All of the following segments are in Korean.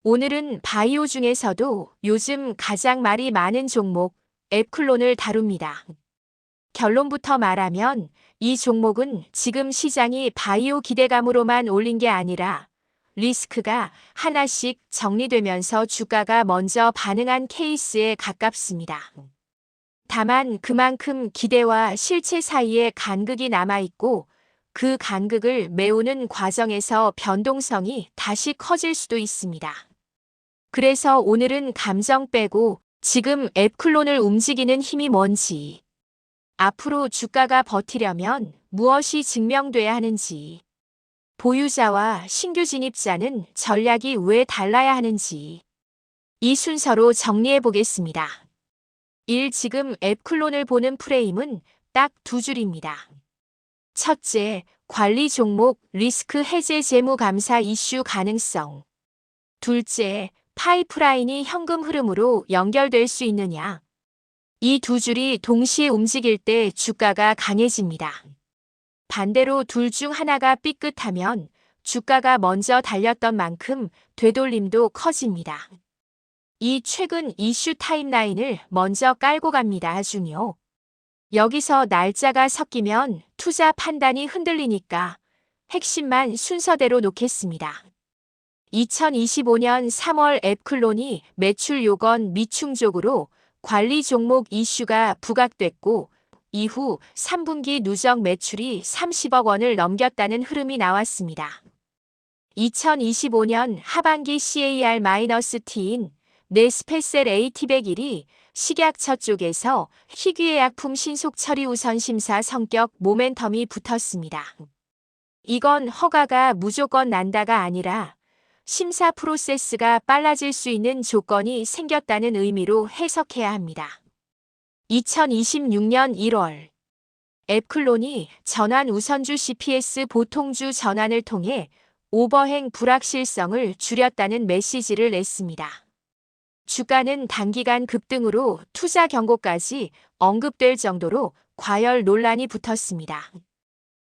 오늘은 바이오 중에서도 요즘 가장 말이 많은 종목, 앱클론을 다룹니다. 결론부터 말하면 이 종목은 지금 시장이 바이오 기대감으로만 올린 게 아니라 리스크가 하나씩 정리되면서 주가가 먼저 반응한 케이스에 가깝습니다. 다만 그만큼 기대와 실체 사이에 간극이 남아있고 그 간극을 메우는 과정에서 변동성이 다시 커질 수도 있습니다. 그래서 오늘은 감정 빼고 지금 앱클론을 움직이는 힘이 뭔지, 앞으로 주가가 버티려면 무엇이 증명돼야 하는지, 보유자와 신규 진입자는 전략이 왜 달라야 하는지 이 순서로 정리해 보겠습니다. 1. 지금 앱클론을 보는 프레임은 딱 두 줄입니다. 첫째, 관리 종목 리스크 해제 재무 감사 이슈 가능성. 둘째, 파이프라인이 현금 흐름으로 연결될 수 있느냐. 이 두 줄이 동시에 움직일 때 주가가 강해집니다. 반대로 둘 중 하나가 삐끗하면 주가가 먼저 달렸던 만큼 되돌림도 커집니다. 이 최근 이슈 타임라인을 먼저 깔고 갑니다. 중요. 여기서 날짜가 섞이면 투자 판단이 흔들리니까 핵심만 순서대로 놓겠습니다. 2025년 3월 앱클론이 매출 요건 미충족으로 관리 종목 이슈가 부각됐고 이후 3분기 누적 매출이 30억 원을 넘겼다는 흐름이 나왔습니다. 2025년 하반기 CAR-T인 네스페셀 AT101이 식약처 쪽에서 희귀의약품 신속 처리 우선 심사 성격 모멘텀이 붙었습니다. 이건 허가가 무조건 난다가 아니라 심사 프로세스가 빨라질 수 있는 조건이 생겼다는 의미로 해석해야 합니다. 2026년 1월 앱클론이 전환 우선주 CPS 보통주 전환을 통해 오버행 불확실성을 줄였다는 메시지를 냈습니다. 주가는 단기간 급등으로 투자 경고까지 언급될 정도로 과열 논란이 붙었습니다.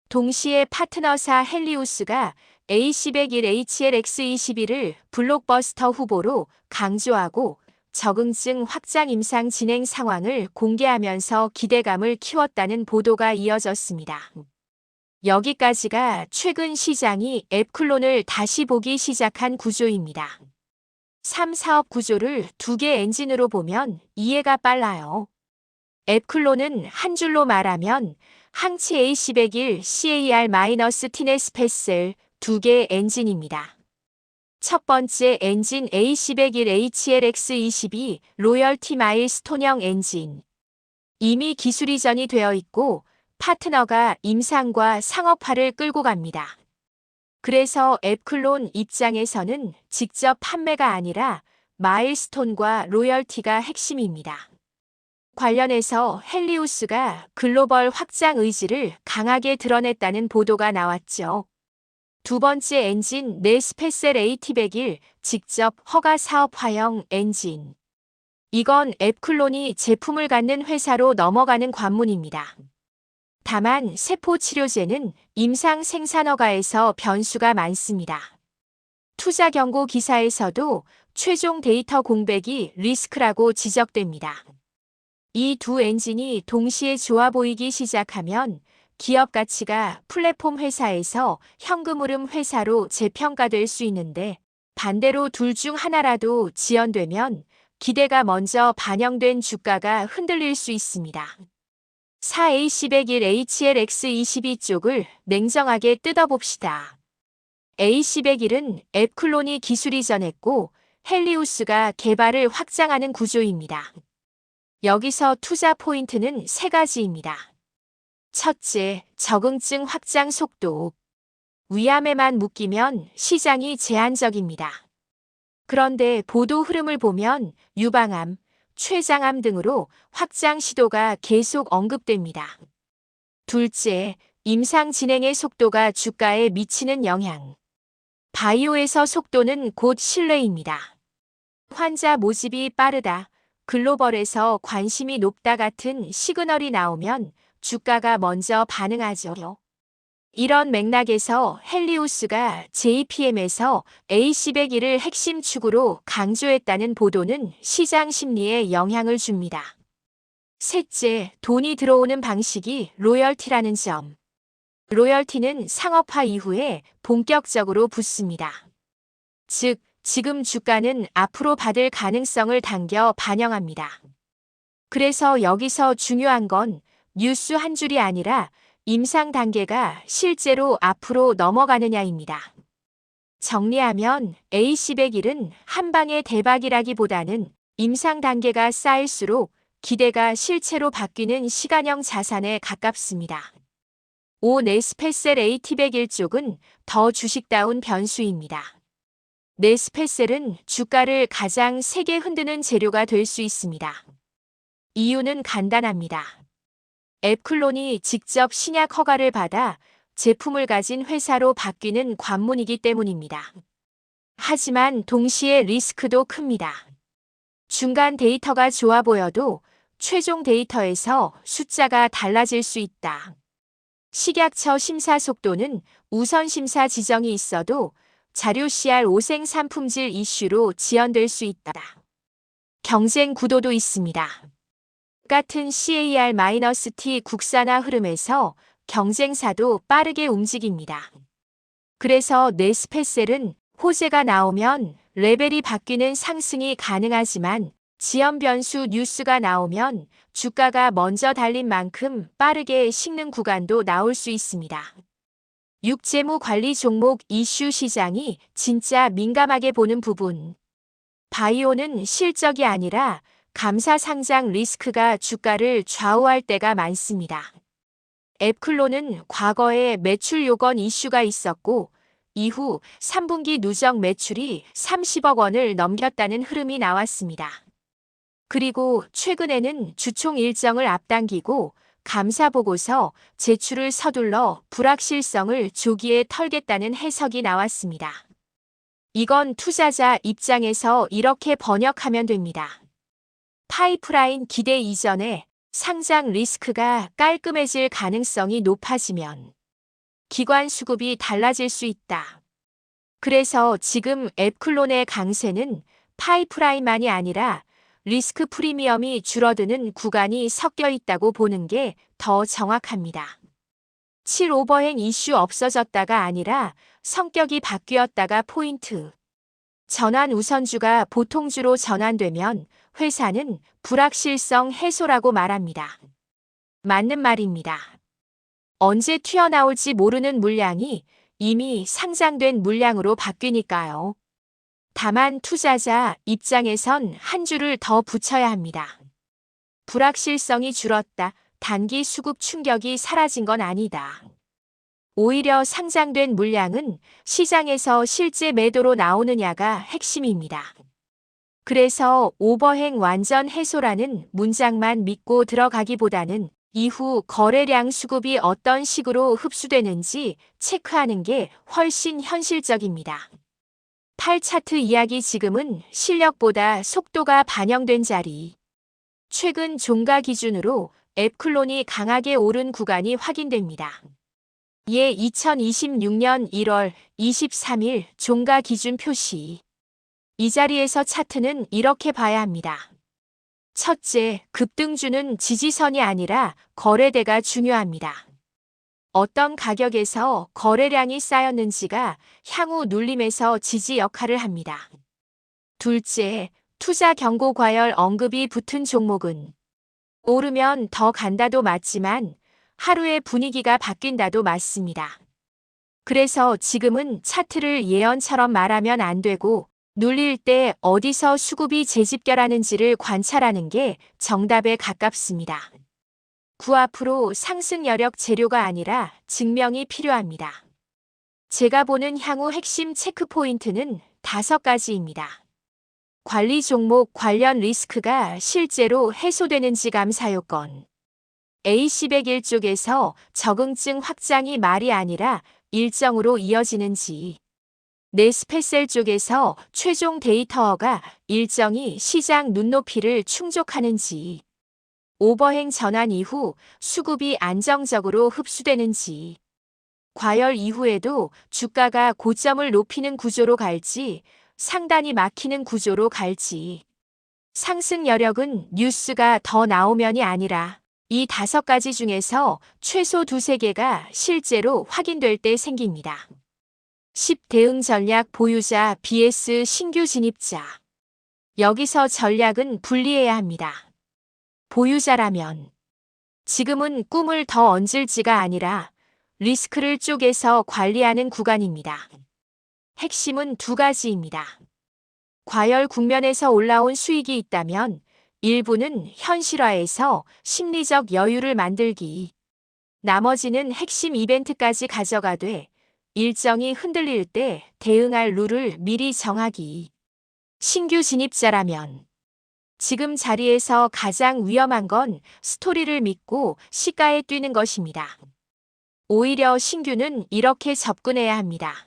동시에 파트너사 헬리우스가 AC101HLX21을 블록버스터 후보로 강조하고 적응증 확장 임상 진행 상황을 공개하면서 기대감을 키웠다는 보도가 이어졌습니다. 여기까지가 최근 시장이 앱클론을 다시 보기 시작한 구조입니다. 3사업 구조를 두 개 엔진으로 보면 이해가 빨라요. 앱클론은 한 줄로 말하면 항치 AC101 CAR-T네스페셀 두 개의 엔진입니다. 첫 번째 엔진 AC101 HLX22 로열티 마일스톤형 엔진. 이미 기술 이전이 되어 있고 파트너가 임상과 상업화를 끌고 갑니다. 그래서 앱클론 입장에서는 직접 판매가 아니라 마일스톤과 로열티가 핵심입니다. 관련해서 헬리우스가 글로벌 확장 의지를 강하게 드러냈다는 보도가 나왔죠. 두 번째 엔진 네스페셀 AT101 직접 허가 사업화형 엔진. 이건 앱클론이 제품을 갖는 회사로 넘어가는 관문입니다. 다만 세포치료제는 임상 생산 허가에서 변수가 많습니다. 투자 경고 기사에서도 최종 데이터 공백이 리스크라고 지적됩니다. 이 두 엔진이 동시에 좋아 보이기 시작하면 기업 가치가 플랫폼 회사에서 현금 흐름 회사로 재평가될 수 있는데 반대로 둘 중 하나라도 지연되면 기대가 먼저 반영된 주가가 흔들릴 수 있습니다. 4AC101 HLX22 쪽을 냉정하게 뜯어봅시다. AC101은 앱클론이 기술 이전했고 헬리우스가 개발을 확장하는 구조입니다. 여기서 투자 포인트는 세 가지입니다. 첫째, 적응증 확장 속도. 위암에만 묶이면 시장이 제한적입니다. 그런데 보도 흐름을 보면 유방암, 췌장암 등으로 확장 시도가 계속 언급됩니다. 둘째, 임상 진행의 속도가 주가에 미치는 영향. 바이오에서 속도는 곧 신뢰입니다. 환자 모집이 빠르다, 글로벌에서 관심이 높다 같은 시그널이 나오면 주가가 먼저 반응하죠. 이런 맥락에서 헬리우스가 JPM에서 AC101을 핵심 축으로 강조했다는 보도는 시장 심리에 영향을 줍니다. 셋째, 돈이 들어오는 방식이 로열티라는 점. 로열티는 상업화 이후에 본격적으로 붙습니다. 즉, 지금 주가는 앞으로 받을 가능성을 당겨 반영합니다. 그래서 여기서 중요한 건 뉴스 한 줄이 아니라 임상 단계가 실제로 앞으로 넘어가느냐입니다. 정리하면 AC101은 한 방의 대박이라기보다는 임상 단계가 쌓일수록 기대가 실체로 바뀌는 시간형 자산에 가깝습니다. 5. 네스페셀 AT101 쪽은 더 주식다운 변수입니다. 네스페셀은 주가를 가장 세게 흔드는 재료가 될 수 있습니다. 이유는 간단합니다. 앱클론이 직접 신약 허가를 받아 제품을 가진 회사로 바뀌는 관문이기 때문입니다. 하지만 동시에 리스크도 큽니다. 중간 데이터가 좋아 보여도 최종 데이터에서 숫자가 달라질 수 있다. 식약처 심사 속도는 우선 심사 지정이 있어도 자료 CR 오생산품질 이슈로 지연될 수 있다. 경쟁 구도도 있습니다. 같은 CAR-T 국산화 흐름에서 경쟁사도 빠르게 움직입니다. 그래서 네스페셀은 호재가 나오면 레벨이 바뀌는 상승이 가능하지만 지연 변수 뉴스가 나오면 주가가 먼저 달린 만큼 빠르게 식는 구간도 나올 수 있습니다. 6. 재무 관리 종목 이슈 시장이 진짜 민감하게 보는 부분. 바이오는 실적이 아니라 감사 상장 리스크가 주가를 좌우할 때가 많습니다. 앱클론은 과거에 매출 요건 이슈가 있었고 이후 3분기 누적 매출이 30억 원을 넘겼다는 흐름이 나왔습니다. 그리고 최근에는 주총 일정을 앞당기고 감사보고서 제출을 서둘러 불확실성을 조기에 털겠다는 해석이 나왔습니다. 이건 투자자 입장에서 이렇게 번역하면 됩니다. 파이프라인 기대 이전에 상장 리스크가 깔끔해질 가능성이 높아지면 기관 수급이 달라질 수 있다. 그래서 지금 앱클론의 강세는 파이프라인만이 아니라 리스크 프리미엄이 줄어드는 구간이 섞여 있다고 보는 게 더 정확합니다. 7. 오버행 이슈 없어졌다가 아니라 성격이 바뀌었다가 포인트. 전환 우선주가 보통주로 전환되면 회사는 불확실성 해소라고 말합니다. 맞는 말입니다. 언제 튀어나올지 모르는 물량이 이미 상장된 물량으로 바뀌니까요. 다만 투자자 입장에선 한 줄을 더 붙여야 합니다. 불확실성이 줄었다. 단기 수급 충격이 사라진 건 아니다. 오히려 상장된 물량은 시장에서 실제 매도로 나오느냐가 핵심입니다. 그래서 오버행 완전 해소라는 문장만 믿고 들어가기보다는 이후 거래량 수급이 어떤 식으로 흡수되는지 체크하는 게 훨씬 현실적입니다. 8. 차트 이야기. 지금은 실력보다 속도가 반영된 자리. 최근 종가 기준으로 앱클론이 강하게 오른 구간이 확인됩니다. 이에 2026년 1월 23일 종가 기준 표시. 이 자리에서 차트는 이렇게 봐야 합니다. 첫째, 급등주는 지지선이 아니라 거래대가 중요합니다. 어떤 가격에서 거래량이 쌓였는지가 향후 눌림에서 지지 역할을 합니다. 둘째, 투자 경고 과열 언급이 붙은 종목은 오르면 더 간다도 맞지만 하루의 분위기가 바뀐다도 맞습니다. 그래서 지금은 차트를 예언처럼 말하면 안 되고 눌릴 때 어디서 수급이 재집결하는지를 관찰하는 게 정답에 가깝습니다. 9. 앞으로 상승 여력 재료가 아니라 증명이 필요합니다. 제가 보는 향후 핵심 체크 포인트는 5가지입니다. 관리 종목 관련 리스크가 실제로 해소되는지 감사 요건. AC101 쪽에서 적응증 확장이 말이 아니라 일정으로 이어지는지. 네스페셀 쪽에서 최종 데이터가 일정이 시장 눈높이를 충족하는지. 오버행 전환 이후 수급이 안정적으로 흡수되는지. 과열 이후에도 주가가 고점을 높이는 구조로 갈지, 상단이 막히는 구조로 갈지. 상승 여력은 뉴스가 더 나오면이 아니라 이 5가지 중에서 최소 2~3개가 실제로 확인될 때 생깁니다. 10 대응 전략 보유자 vs 신규 진입자. 여기서 전략은 분리해야 합니다. 보유자라면 지금은 꿈을 더 얹을지가 아니라 리스크를 쪼개서 관리하는 구간입니다. 핵심은 2가지입니다. 과열 국면에서 올라온 수익이 있다면 일부는 현실화해서 심리적 여유를 만들기. 나머지는 핵심 이벤트까지 가져가되 일정이 흔들릴 때 대응할 룰을 미리 정하기. 신규 진입자라면 지금 자리에서 가장 위험한 건 스토리를 믿고 시가에 뛰는 것입니다. 오히려 신규는 이렇게 접근해야 합니다.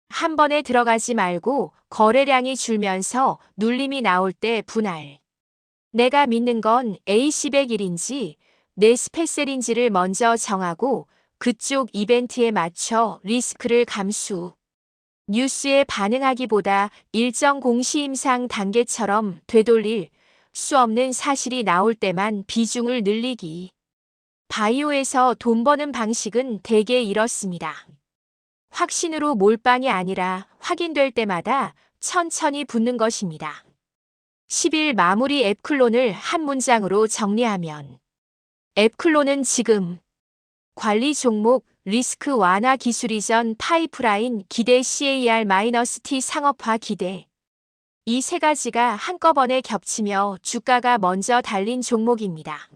한 번에 들어가지 말고 거래량이 줄면서 눌림이 나올 때 분할. 내가 믿는 건 AC101인지 네스페셀인지를 먼저 정하고 그쪽 이벤트에 맞춰 리스크를 감수. 뉴스에 반응하기보다 일정 공시임상 단계처럼 되돌릴 수 없는 사실이 나올 때만 비중을 늘리기. 바이오에서 돈 버는 방식은 대개 이렇습니다. 확신으로 몰빵이 아니라 확인될 때마다 천천히 붙는 것입니다. 10일 마무리 앱클론을 한 문장으로 정리하면 앱클론은 지금 관리 종목, 리스크 완화 기술 이전 파이프라인 기대 CAR-T 상업화 기대. 이 3가지가 한꺼번에 겹치며 주가가 먼저 달린 종목입니다.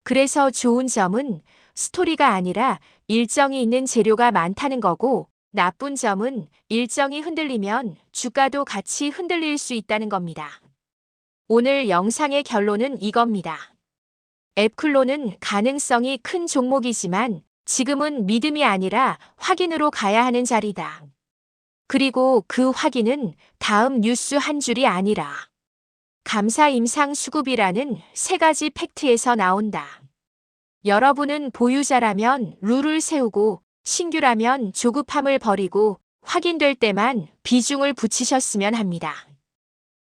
그래서 좋은 점은 스토리가 아니라 일정이 있는 재료가 많다는 거고, 나쁜 점은 일정이 흔들리면 주가도 같이 흔들릴 수 있다는 겁니다. 오늘 영상의 결론은 이겁니다. 앱클론은 가능성이 큰 종목이지만 지금은 믿음이 아니라 확인으로 가야 하는 자리다. 그리고 그 확인은 다음 뉴스 한 줄이 아니라 감사 임상 수급이라는 3가지 팩트에서 나온다. 여러분은 보유자라면 룰을 세우고 신규라면 조급함을 버리고 확인될 때만 비중을 붙이셨으면 합니다.